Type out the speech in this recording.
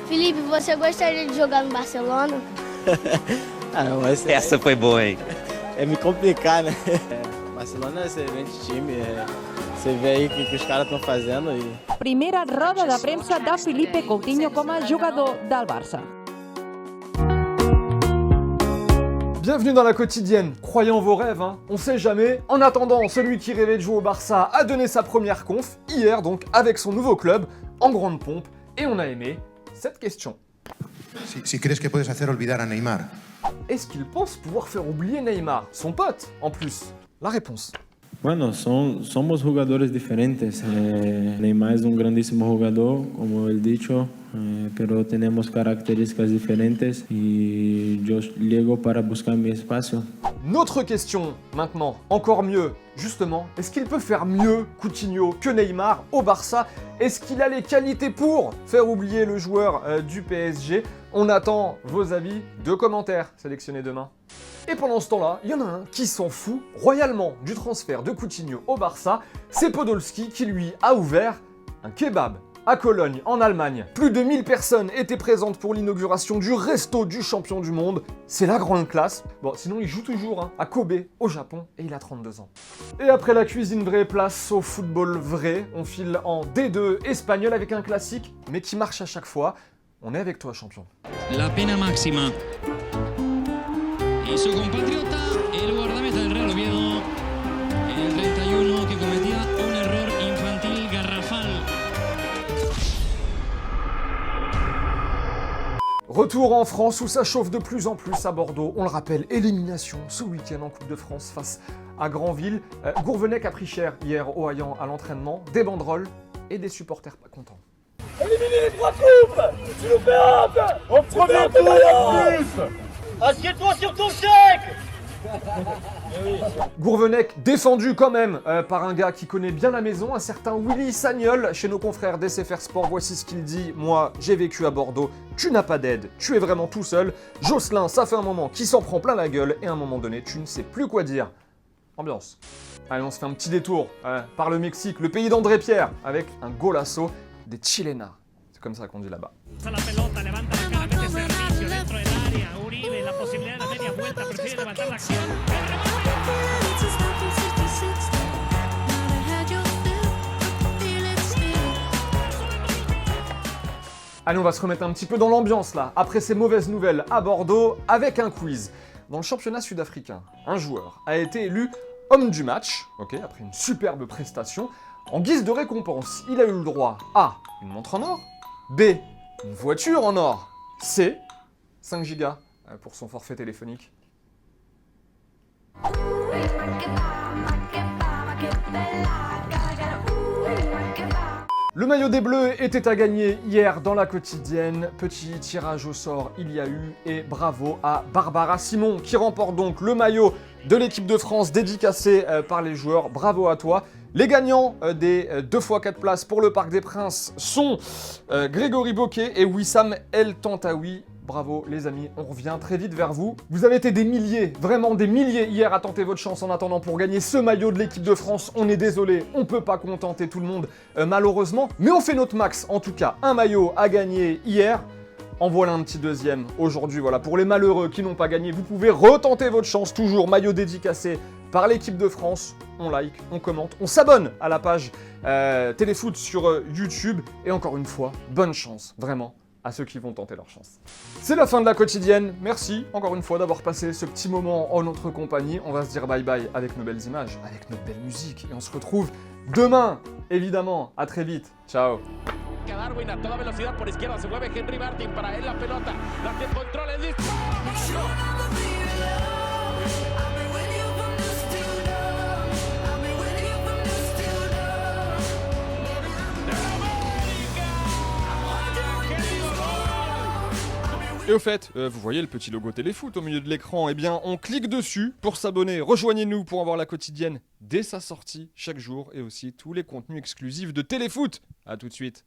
Felipe, você gostaria de jogar no Barcelona? Mas Essa foi boa, hein? é me complicar, né? Barcelona é excelente time, você vê aí o que os caras estão fazendo e... Primera roda de premsa de Felipe Coutinho com a jogador del Barça. Bienvenue dans la quotidienne, croyez en vos rêves, hein. On sait jamais. En attendant, celui qui rêvait de jouer au Barça a donné sa première conf, hier donc, avec son nouveau club, en grande pompe, et on a aimé cette question. Si crees que puedes hacer olvidar a Neymar. Est-ce qu'il pense pouvoir faire oublier Neymar, son pote, en plus? La réponse. Bueno, somos jugadores diferentes. Neymar es un grandísimo jugador, como he dicho, pero tenemos características diferentes y yo llego para buscar mi espacio. Notre question, maintenant, encore mieux. Justement, est-ce qu'il peut faire mieux, Coutinho, que Neymar au Barça? Est-ce qu'il a les qualités pour faire oublier le joueur du PSG? On attend vos avis, 2 commentaires sélectionnés demain. Et pendant ce temps-là, il y en a un qui s'en fout royalement du transfert de Coutinho au Barça, c'est Podolski qui lui a ouvert un kebab à Cologne, en Allemagne. Plus de 1000 personnes étaient présentes pour l'inauguration du resto du champion du monde. C'est la grande classe. Bon, sinon il joue toujours à Kobe, au Japon, et il a 32 ans. Et après la cuisine vraie, place au football vrai. On file en D2 espagnol avec un classique, mais qui marche à chaque fois. On est avec toi, champion. La pena máxima. Y su compatriota, el guardameta del Real Oviedo, el 31, que cometía un error infantil garrafal. Retour en France où ça chauffe de plus en plus à Bordeaux. On le rappelle, élimination ce week-end en Coupe de France face à Granville. Gourvenec a pris cher hier au Hayan à l'entraînement, des banderoles et des supporters pas contents. Éliminer les 3 troupes! Tu nous fais honte! Au premier tour en plus! Assieds-toi sur ton chèque! Gourvenec défendu quand même par un gars qui connaît bien la maison, un certain Willy Sagnol, chez nos confrères d'SFR Sport. Voici ce qu'il dit: moi, j'ai vécu à Bordeaux, tu n'as pas d'aide, tu es vraiment tout seul. Jocelyn, ça fait un moment qu'il s'en prend plein la gueule, et à un moment donné, tu ne sais plus quoi dire. Ambiance. Allez, on se fait un petit détour par le Mexique, le pays d'André Pierre, avec un golasso des Chilenas. C'est comme ça qu'on dit là-bas. Allez, on va se remettre un petit peu dans l'ambiance là, après ces mauvaises nouvelles à Bordeaux, avec un quiz. Dans le championnat sud-africain, un joueur a été élu homme du match, après une superbe prestation. En guise de récompense, il a eu le droit à une montre en or, B, une voiture en or, C, 5 gigas pour son forfait téléphonique. Le maillot des Bleus était à gagner hier dans la quotidienne. Petit tirage au sort il y a eu et bravo à Barbara Simon qui remporte donc le maillot de l'équipe de France dédicacé par les joueurs. Bravo à toi. Les gagnants des 2x4 places pour le Parc des Princes sont Grégory Boquet et Wissam El Tantaoui. Bravo les amis, on revient très vite vers vous. Vous avez été des milliers, vraiment des milliers hier à tenter votre chance en attendant pour gagner ce maillot de l'équipe de France. On est désolé, on peut pas contenter tout le monde malheureusement, mais on fait notre max. En tout cas, un maillot à gagner hier. En voilà un petit deuxième aujourd'hui. Voilà, pour les malheureux qui n'ont pas gagné, vous pouvez retenter votre chance. Toujours maillot dédicacé par l'équipe de France. On like, on commente, on s'abonne à la page Téléfoot sur YouTube. Et encore une fois, bonne chance, vraiment, à ceux qui vont tenter leur chance. C'est la fin de la quotidienne. Merci encore une fois d'avoir passé ce petit moment en notre compagnie. On va se dire bye bye avec nos belles images, avec notre belle musique. Et on se retrouve demain, évidemment. À très vite. Ciao. Darwin a toda velocidad por izquierda, se mueve Henry Martin, para él la pelota, la que controla el disparo. Et au fait, vous voyez le petit logo Téléfoot au milieu de l'écran? Eh bien, on clique dessus pour s'abonner. Rejoignez-nous pour avoir la quotidienne dès sa sortie chaque jour et aussi tous les contenus exclusifs de Téléfoot. A tout de suite.